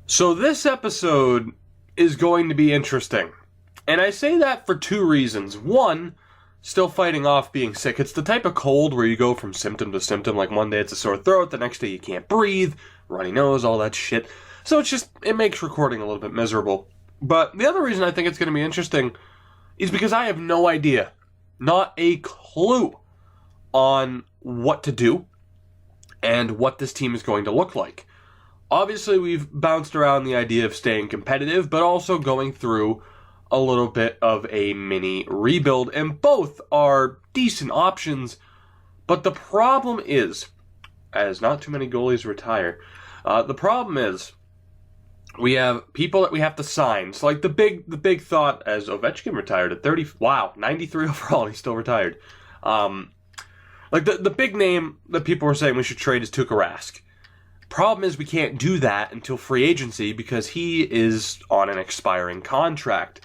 So this episode is going to be interesting. And I say that for two reasons. One, still fighting off being sick. It's the type of cold where you go from symptom to symptom. Like one day it's a sore throat, the next day you can't breathe, runny nose, all that shit. So it makes recording a little bit miserable. But the other reason I think it's going to be interesting is because I have no idea, not a clue on what to do and what this team is going to look like. Obviously, we've bounced around the idea of staying competitive, but also going through a little bit of a mini rebuild, and both are decent options. But the problem is, as not too many goalies retire, the problem is we have people that we have to sign. So, like the big thought as Ovechkin retired at 93 overall, he's still retired. Like the big name that people were saying we should trade is Tuukka Rask. Problem is we can't do that until free agency because he is on an expiring contract.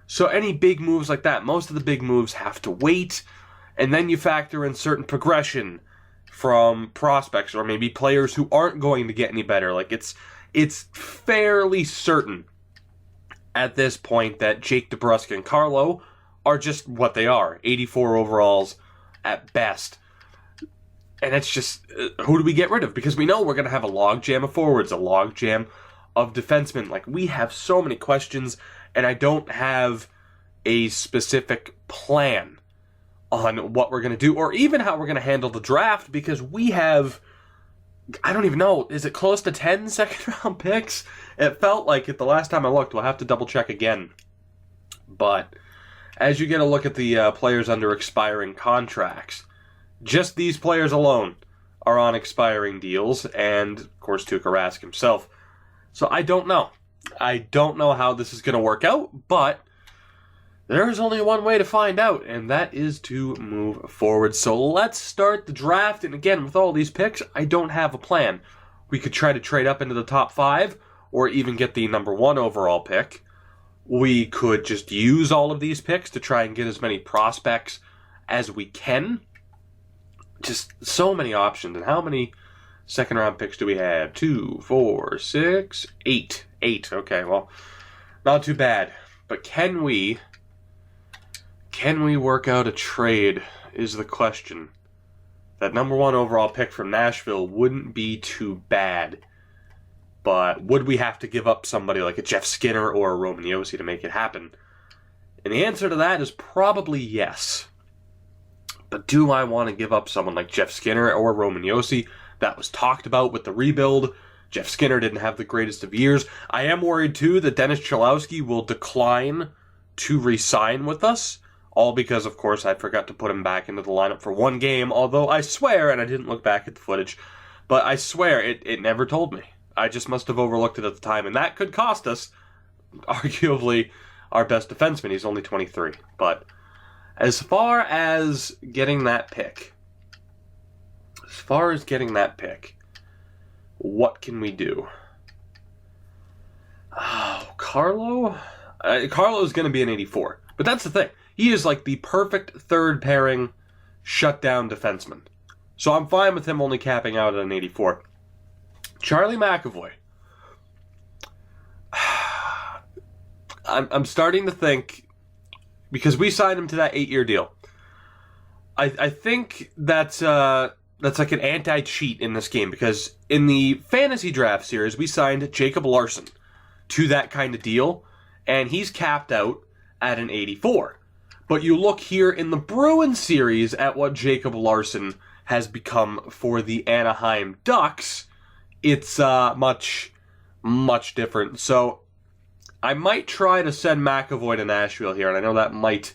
So any big moves like that, most of the big moves have to wait, and then you factor in certain progression from prospects or maybe players who aren't going to get any better. Like it's fairly certain at this point that Jake DeBrusk and Carlo are just what they are, 84 overalls at best. And it's just, who do we get rid of? Because we know we're going to have a logjam of forwards, a logjam of defensemen. Like, we have so many questions, and I don't have a specific plan on what we're going to do, or even how we're going to handle the draft, because we have, I don't even know, is it close to 10 second-round picks? It felt like it the last time I looked. We'll have to double-check again. But as you get a look at the players under expiring contracts, just these players alone are on expiring deals, and, of course, Tuukka Rask himself. So I don't know. I don't know how this is going to work out, but there's only one way to find out, and that is to move forward. So let's start the draft, and again, with all these picks, I don't have a plan. We could try to trade up into the top 5, or even get the number 1 overall pick. We could just use all of these picks to try and get as many prospects as we can. Just so many options. And how many second round picks do we have? 2, 4, 6, 8. 8. Okay, well, not too bad. But can we work out a trade is the question. That number 1 overall pick from Nashville wouldn't be too bad. But would we have to give up somebody like a Jeff Skinner or a Roman Josi to make it happen? And the answer to that is probably yes. But do I want to give up someone like Jeff Skinner or Roman Josi? That was talked about with the rebuild. Jeff Skinner didn't have the greatest of years. I am worried, too, that Dennis Cholowski will decline to re-sign with us. All because, of course, I forgot to put him back into the lineup for one game. Although I swear, and I didn't look back at the footage, but I swear it never told me. I just must have overlooked it at the time. And that could cost us, arguably, our best defenseman. He's only 23. But as far as getting that pick, what can we do? Oh, Carlo? Carlo's going to be an 84. But that's the thing. He is like the perfect third pairing shutdown defenseman. So I'm fine with him only capping out at an 84. Charlie McAvoy. I'm starting to think, because we signed him to that 8-year deal, I think that's like an anti-cheat in this game, because in the fantasy draft series, we signed Jacob Larson to that kind of deal, and he's capped out at an 84. But you look here in the Bruins series at what Jacob Larson has become for the Anaheim Ducks, it's much, much different. So I might try to send McAvoy to Nashville here, and I know that might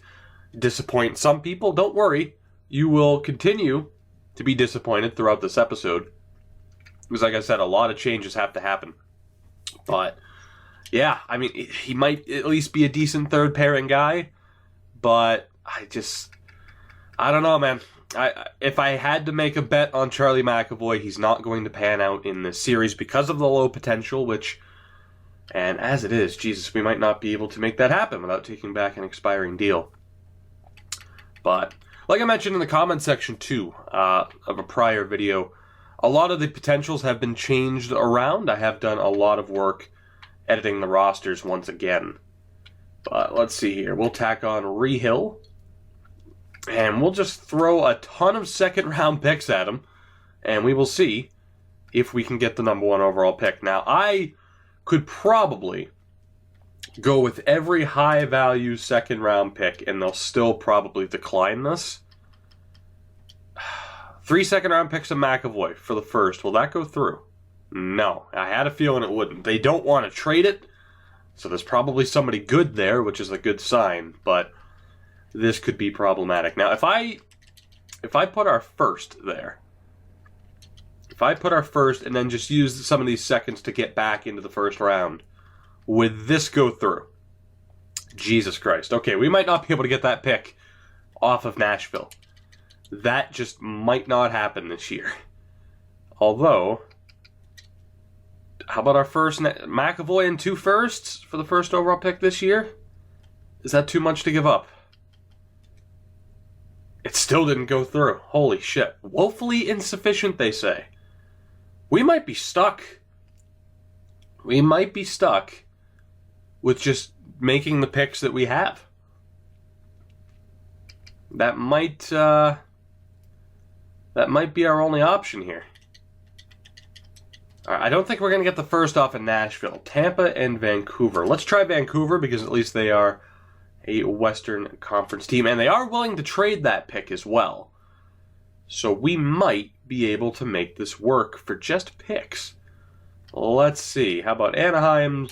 disappoint some people. Don't worry. You will continue to be disappointed throughout this episode. Because, like I said, a lot of changes have to happen. But, yeah, I mean, he might at least be a decent third pairing guy. But I don't know, man. If I had to make a bet on Charlie McAvoy, he's not going to pan out in this series because of the low potential, and as it is, Jesus, we might not be able to make that happen without taking back an expiring deal. But like I mentioned in the comment section too of a prior video, a lot of the potentials have been changed around. I have done a lot of work editing the rosters once again. But let's see here. We'll tack on Rehill. And we'll just throw a ton of second-round picks at him. And we will see if we can get the number 1 overall pick. Now, I could probably go with every high-value second-round pick, and they'll still probably decline this. 3 second-round picks of McAvoy for the first. Will that go through? No. I had a feeling it wouldn't. They don't want to trade it, so there's probably somebody good there, which is a good sign, but this could be problematic. Now, if I put our first there, if I put our first and then just use some of these seconds to get back into the first round, would this go through? Jesus Christ. Okay, we might not be able to get that pick off of Nashville. That just might not happen this year. Although, how about our first McAvoy and 2 firsts for the first overall pick this year? Is that too much to give up? It still didn't go through. Holy shit. Woefully insufficient, they say. We might be stuck. We might be stuck with just making the picks that we have. That might be our only option here. All right, I don't think we're going to get the first off in Nashville. Tampa and Vancouver. Let's try Vancouver because at least they are a Western Conference team. And they are willing to trade that pick as well. So we might be able to make this work for just picks. Let's see. How about Anaheim,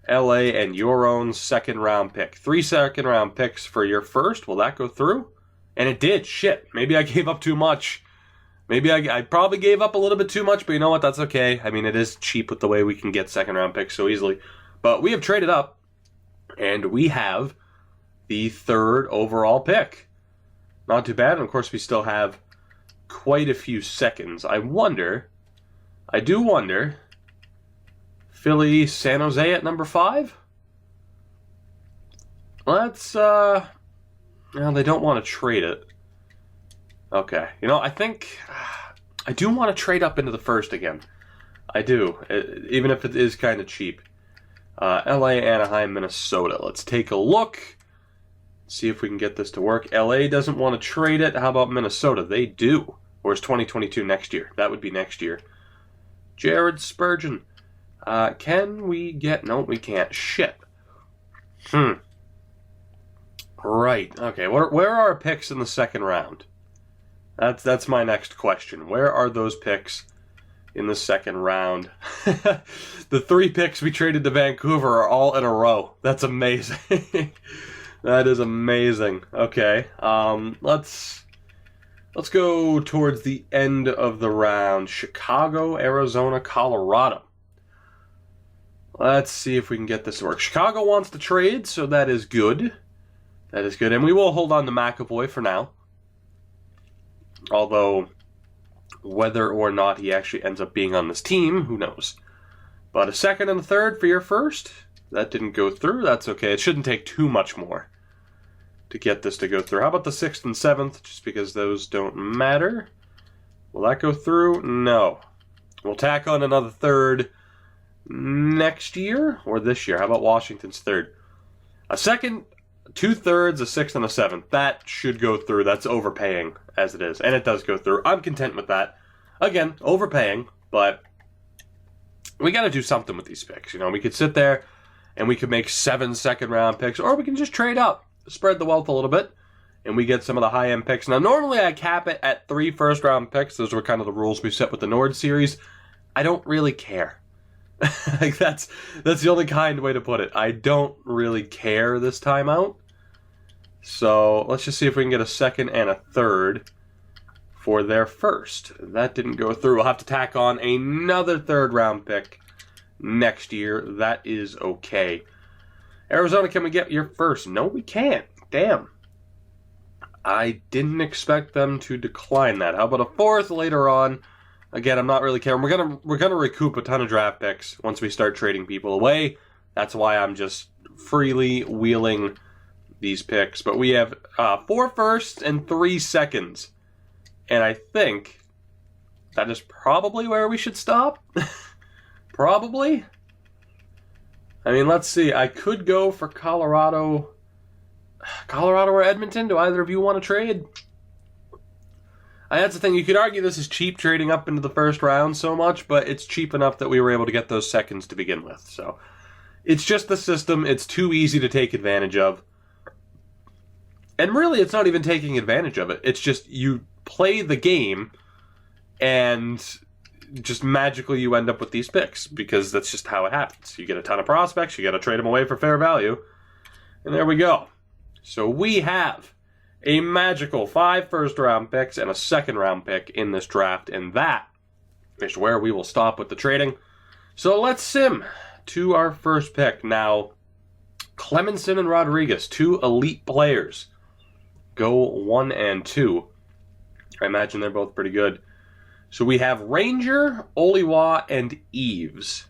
LA, and your own second-round pick? 3 second-round picks for your first. Will that go through? And it did. Shit. Maybe I gave up too much. Maybe I probably gave up a little bit too much, but you know what? That's okay. I mean, it is cheap with the way we can get second-round picks so easily. But we have traded up, and we have the 3rd overall pick. Not too bad. And, of course, we still have quite a few seconds. I do wonder, Philly, San Jose at number 5? Let's, well, they don't want to trade it. Okay. You know, I think I do want to trade up into the first again. I do, even if it is kind of cheap. LA, Anaheim, Minnesota. Let's take a look. See if we can get this to work. LA doesn't want to trade it. How about Minnesota? They do. Or is 2022 next year? That would be next year. Jared Spurgeon. Can we get... No, we can't. Shit. Right. Okay, where are our picks in the second round? That's my next question. Where are those picks in the second round? The 3 picks we traded to Vancouver are all in a row. That's amazing. That is amazing. Okay. Let's go towards the end of the round. Chicago, Arizona, Colorado. Let's see if we can get this to work. Chicago wants to trade, so that is good. That is good. And we will hold on to McAvoy for now. Although, whether or not he actually ends up being on this team, who knows. But a 2nd and a 3rd for your first. That didn't go through. That's okay. It shouldn't take too much more to get this to go through. How about the 6th and 7th? Just because those don't matter. Will that go through? No. We'll tack on another 3rd next year or this year. How about Washington's 3rd? A 2nd, 2 thirds, a 6th, and a 7th. That should go through. That's overpaying as it is. And it does go through. I'm content with that. Again, overpaying, but we got to do something with these picks. You know, we could sit there and we could make 7 second-round picks, or we can just trade up, spread the wealth a little bit, and we get some of the high-end picks. Now, normally I cap it at 3 first-round picks. Those were kind of the rules we set with the Nord series. I don't really care. Like that's the only kind way to put it. I don't really care this time out. So let's just see if we can get a 2nd and a 3rd for their first. That didn't go through. We'll have to tack on another 3rd-round pick next year. That is okay. Arizona, can we get your first? No, we can't. Damn. I didn't expect them to decline that. How about a 4th later on? Again, I'm not really caring. We're gonna recoup a ton of draft picks once we start trading people away. That's why I'm just freely wheeling these picks. But we have 4 firsts and 3 seconds. And I think that is probably where we should stop. Probably. I mean, let's see. I could go for Colorado or Edmonton. Do either of you want to trade? That's the thing. You could argue this is cheap trading up into the first round so much, but it's cheap enough that we were able to get those seconds to begin with. So it's just the system. It's too easy to take advantage of. And really, it's not even taking advantage of it. It's just you play the game and just magically you end up with these picks because that's just how it happens. You get a ton of prospects, you got to trade them away for fair value, and there we go. So we have a magical 5 first-round picks and a second-round pick in this draft, and that is where we will stop with the trading. So let's sim to our first pick. Now, Clemenson and Rodriguez, 2 elite players, go 1 and 2. I imagine they're both pretty good. So we have Ranger, Oliwa, and Eves.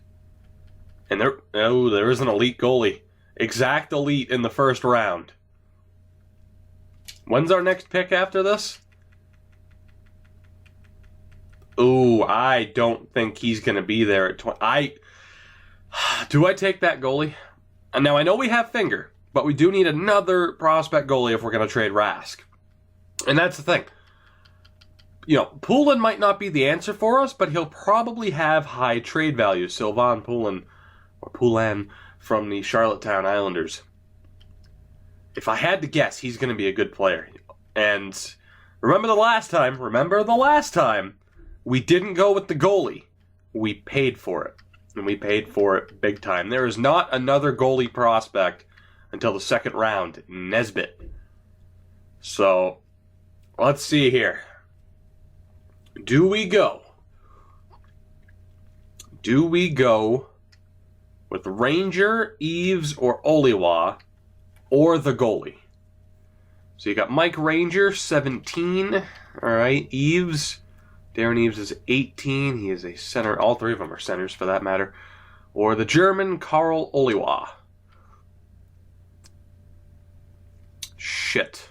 And there is an elite goalie. Exact elite in the first round. When's our next pick after this? Ooh, I don't think he's going to be there at 20. Do I take that goalie? And now I know we have Finger, but we do need another prospect goalie if we're going to trade Rask. And that's the thing. You know, Poulin might not be the answer for us, but he'll probably have high trade value. Sylvain Poulin, or Poulin, from the Charlottetown Islanders. If I had to guess, he's going to be a good player. And remember the last time, we didn't go with the goalie. We paid for it. And we paid for it big time. There is not another goalie prospect until the second round, Nesbitt. So, let's see here. Do we go with Ranger, Eves, or Oliwa, or the goalie? So you got Mike Ranger, 17. All right, Eves. Darren Eves is 18. He is a center. All three of them are centers, for that matter. Or the German, Carl Oliwa. Shit.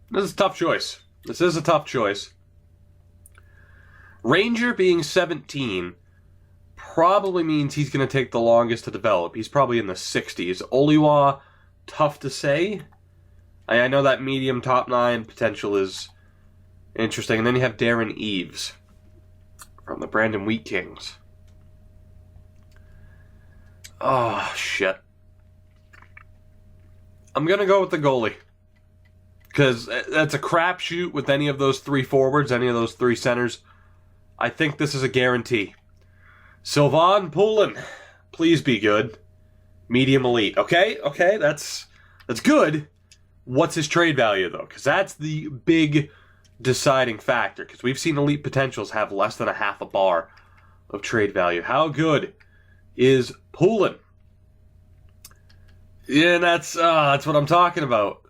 This is a tough choice. Ranger being 17 probably means he's going to take the longest to develop. He's probably in the 60s. Oliwa, tough to say. I know that medium top 9 potential is interesting. And then you have Darren Eves from the Brandon Wheat Kings. Oh, shit. I'm going to go with the goalie. Because that's a crapshoot with any of those 3 forwards, any of those 3 centers. I think this is a guarantee. Sylvain Poulin, please be good. Medium elite. Okay, that's good. What's his trade value, though? Because that's the big deciding factor. Because we've seen elite potentials have less than a half a bar of trade value. How good is Poulin? Yeah, that's what I'm talking about.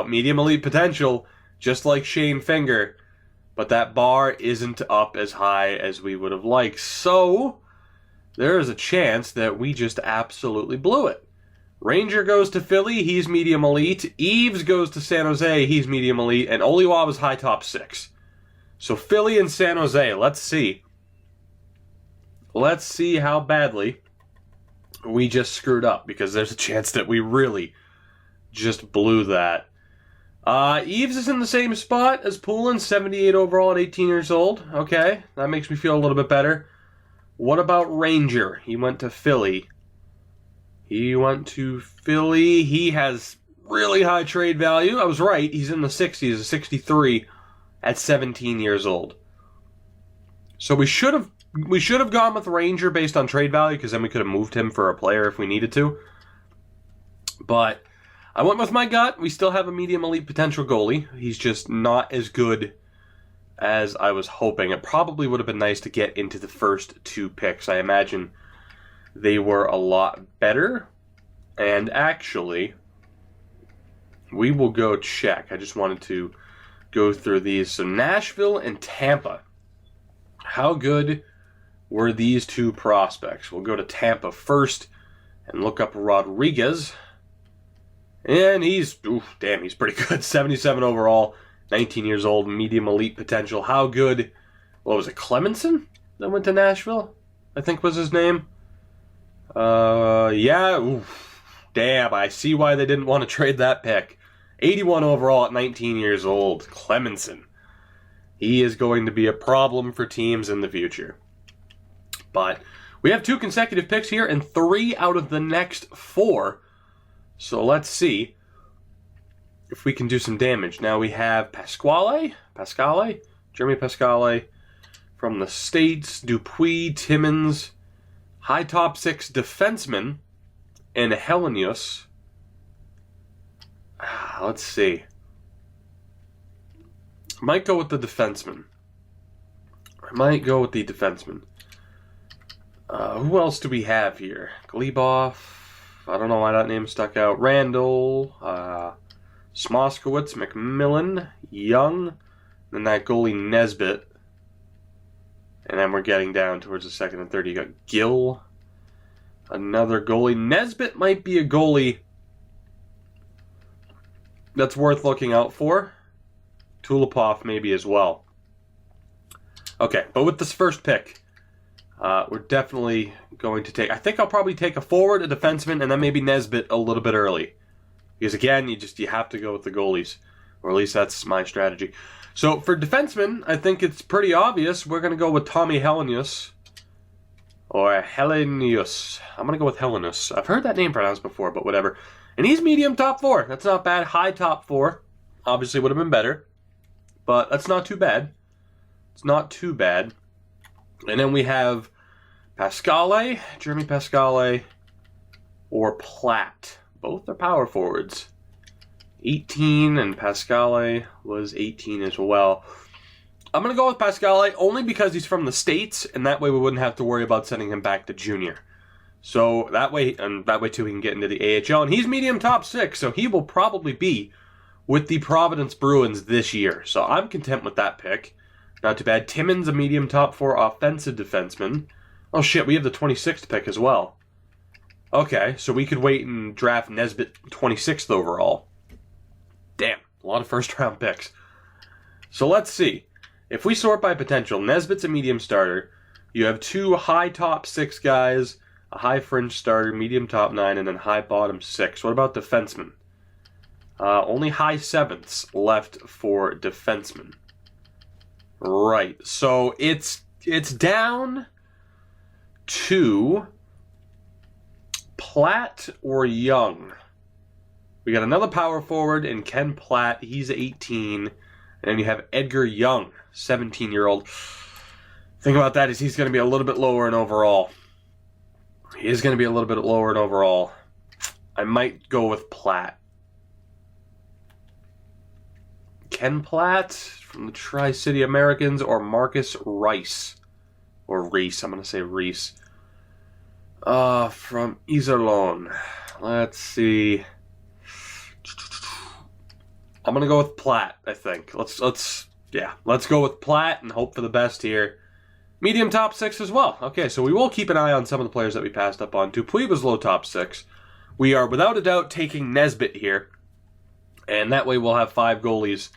Medium elite potential, just like Shane Finger. But that bar isn't up as high as we would have liked. So, there is a chance that we just absolutely blew it. Ranger goes to Philly, he's medium elite. Eves goes to San Jose, he's medium elite. And Oliwa was high top 6. So Philly and San Jose, let's see. Let's see how badly we just screwed up. Because there's a chance that we really just blew that. Eves is in the same spot as Poulin, 78 overall at 18 years old. Okay, that makes me feel a little bit better. What about Ranger? He went to Philly. He has really high trade value. I was right. He's in the 60s, a 63 at 17 years old. So we should have gone with Ranger based on trade value, because then we could have moved him for a player if we needed to. But I went with my gut. We still have a medium elite potential goalie. He's just not as good as I was hoping. It probably would have been nice to get into the first 2 picks. I imagine they were a lot better. And actually, we will go check. I just wanted to go through these. So Nashville and Tampa. How good were these 2 prospects? We'll go to Tampa first and look up Rodriguez. And he's pretty good. 77 overall, 19 years old, medium elite potential. How good? What was it, Clemenson that went to Nashville? I think was his name. Yeah. Oof. Damn, I see why they didn't want to trade that pick. 81 overall at 19 years old. Clemenson. He is going to be a problem for teams in the future. But we have 2 consecutive picks here and 3 out of the next 4. So let's see if we can do some damage. Now we have Pasquale, Jeremy Pasquale from the States, Dupuis, Timmins, high top 6 defenseman, and Helenius. Let's see. Might go with the defenseman. Who else do we have here? Glebov. I don't know why that name stuck out. Randall. Smoskowitz. McMillan. Young. Then that goalie Nesbitt. And then we're getting down towards the second and third. You got Gill. Another goalie. Nesbitt might be a goalie that's worth looking out for. Tulipov maybe as well. Okay, but with this first pick, we're definitely going to take... I think I'll probably take a forward, a defenseman, and then maybe Nesbitt a little bit early. Because again, you have to go with the goalies. Or at least that's my strategy. So for defenseman, I think it's pretty obvious. We're going to go with Tommy Helenius. Or Helenius. I'm going to go with Helenius. I've heard that name pronounced before, but whatever. And he's medium top 4. That's not bad. High top 4. Obviously would have been better. But that's not too bad. It's not too bad. And then we have Pasquale, Jeremy Pasquale, or Platt. Both are power forwards. 18, and Pasquale was 18 as well. I'm going to go with Pasquale only because he's from the States, and that way we wouldn't have to worry about sending him back to junior. So that way too he can get into the AHL. And he's medium top 6, so he will probably be with the Providence Bruins this year. So I'm content with that pick. Not too bad. Timmins, a medium top 4 offensive defenseman. Oh shit, we have the 26th pick as well. Okay, so we could wait and draft Nesbitt 26th overall. Damn, a lot of first round picks. So let's see. If we sort by potential, Nesbitt's a medium starter. You have 2 high top 6 guys, a high fringe starter, medium top 9, and then high bottom 6. What about defensemen? Only high 7ths left for defensemen. Right, so it's down to Platt or Young. We got another power forward in Ken Platt. He's 18. And then you have Edgar Young, 17-year-old. Thing about that is he's going to be a little bit lower in overall. He is going to be a little bit lower in overall. I might go with Platt. Ken Platt from the Tri-City Americans or Marcus Rice. Or Reese. I'm going to say Reese. From Iserlohn. Let's see. I'm gonna go with Platt, I think. Let's go with Platt and hope for the best here. Medium top 6 as well. Okay, so we will keep an eye on some of the players that we passed up on. Dupuis was low top 6. We are without a doubt taking Nesbitt here. And that way we'll have 5 goalies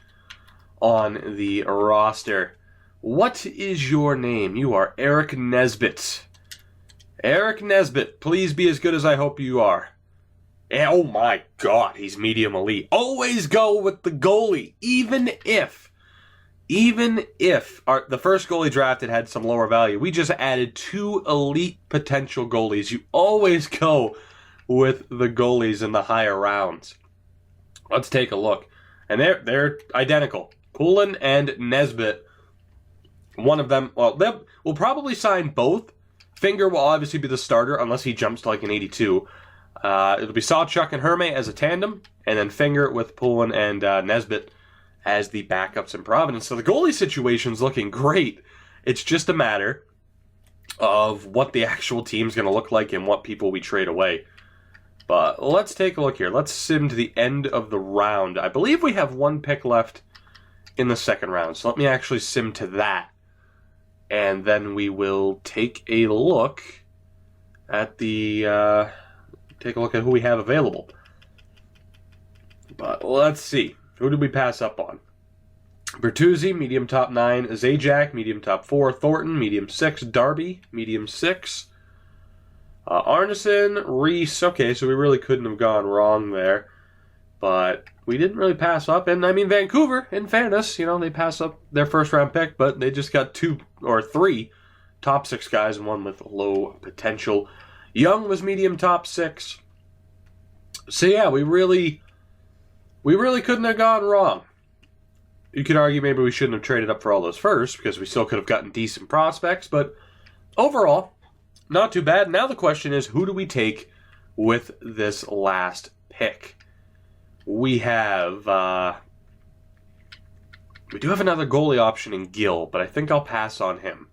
on the roster. What is your name? You are Eric Nesbitt. Eric Nesbitt, please be as good as I hope you are. And, oh my god, he's medium elite. Always go with the goalie, even if the first goalie drafted had some lower value. We just added 2 elite potential goalies. You always go with the goalies in the higher rounds. Let's take a look. And they're identical. Poulin and Nesbitt. One of them, well, we'll probably sign both. Finger will obviously be the starter unless he jumps to like an 82. It'll be Sawchuk and Herme as a tandem, and then Finger with Poulin and Nesbitt as the backups in Providence. So the goalie situation's looking great. It's just a matter of what the actual team's going to look like and what people we trade away. But let's take a look here. Let's sim to the end of the round. I believe we have 1 pick left in the second round. So let me actually sim to that. And then we will take a look at the... take a look at who we have available. But let's see. Who did we pass up on? Bertuzzi, medium top 9. Zajac, medium top 4. Thornton, medium 6. Darby, medium 6. Arneson, Reese. Okay, so we really couldn't have gone wrong there. But we didn't really pass up. And, I mean, Vancouver, in fairness, they passed up their first-round pick, but they just got 2 or 3 top 6 guys and one with low potential. Young was medium top 6. So, yeah, we really couldn't have gone wrong. You could argue maybe we shouldn't have traded up for all those first because we still could have gotten decent prospects. But overall, not too bad. Now the question is, who do we take with this last pick? We have, we do have another goalie option in Gill, but I think I'll pass on him.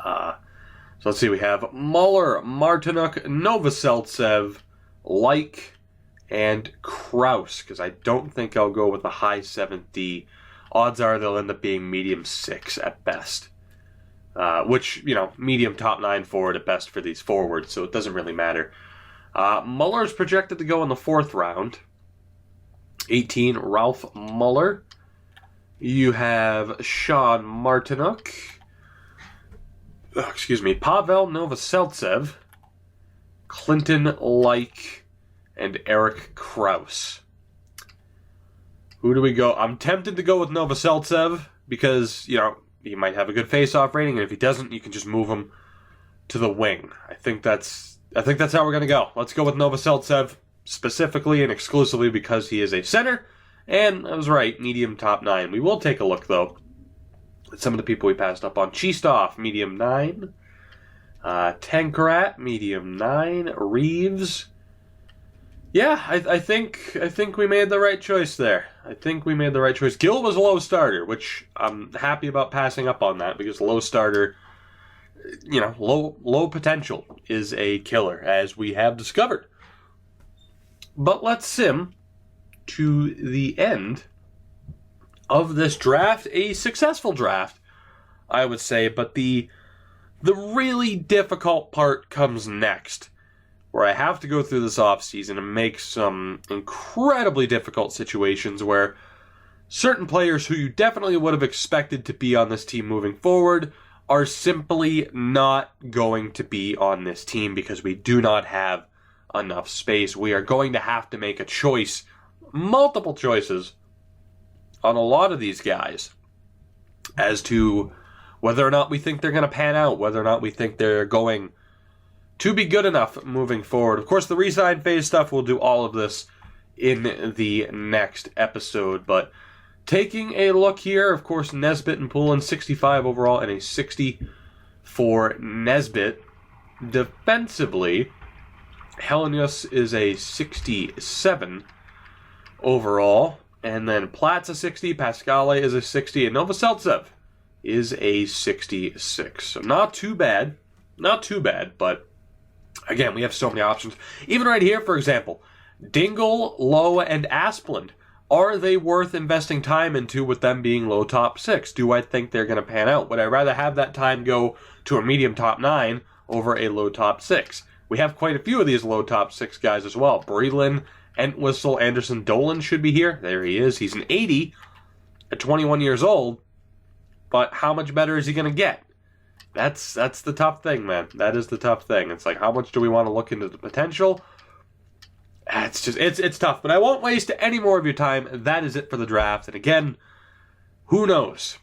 So let's see, we have Muller, Martinuk, Novoseltsev, Like, and Kraus, because I don't think I'll go with the high 7th D. Odds are they'll end up being medium 6 at best. Which, medium top 9 forward at best for these forwards, so it doesn't really matter. Muller's projected to go in the 4th round. 18, Ralph Muller. You have Sean Martinuk. Pavel Novoseltsev, Clinton Like, and Eric Kraus. Who do we go? I'm tempted to go with Novoseltsev because, he might have a good face-off rating, and if he doesn't, you can just move him to the wing. I think that's how we're going to go. Let's go with Novoseltsev specifically and exclusively because he is a center, and I was right, medium top 9. We will take a look, though, at some of the people we passed up on. Chistov, medium 9. Tankarat, medium 9. Reeves. Yeah, I think we made the right choice there. Gill was a low starter, which I'm happy about passing up on that because low starter, low potential is a killer, as we have discovered. But let's sim to the end of this draft. A successful draft, I would say, but the really difficult part comes next, where I have to go through this offseason and make some incredibly difficult situations where certain players who you definitely would have expected to be on this team moving forward are simply not going to be on this team because we do not have enough space. We are going to have to make a choice, multiple choices, on a lot of these guys as to whether or not we think they're going to pan out, whether or not we think they're going to be good enough moving forward. Of course, the re-sign phase stuff, we'll do all of this in the next episode. But taking a look here, of course, Nesbitt and Poulin, 65 overall and a 60 for Nesbitt. Defensively, Helenius is a 67 overall. And then Platt's a 60, Pascale is a 60, and Novoseltsev is a 66. So not too bad, but again, we have so many options. Even right here, for example, Dingle, Lowe, and Asplund. Are they worth investing time into with them being low top 6? Do I think they're going to pan out? Would I rather have that time go to a medium top 9 over a low top 6? We have quite a few of these low top 6 guys as well. Breland, Entwistle, Anderson, Dolan should be here. There he is. He's an 80 at 21 years old. But how much better is he going to get? That's the tough thing, man. That is the tough thing. It's like, how much do we want to look into the potential? It's tough. But I won't waste any more of your time. That is it for the draft. And again, who knows?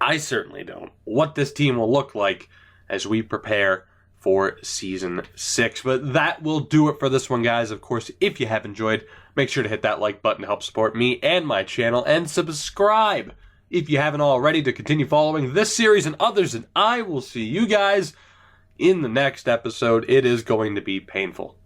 I certainly don't. What this team will look like as we prepare for Season 6. But that will do it for this one, guys. Of course, if you have enjoyed, make sure to hit that like button to help support me and my channel. And subscribe if you haven't already to continue following this series and others. And I will see you guys in the next episode. It is going to be painful.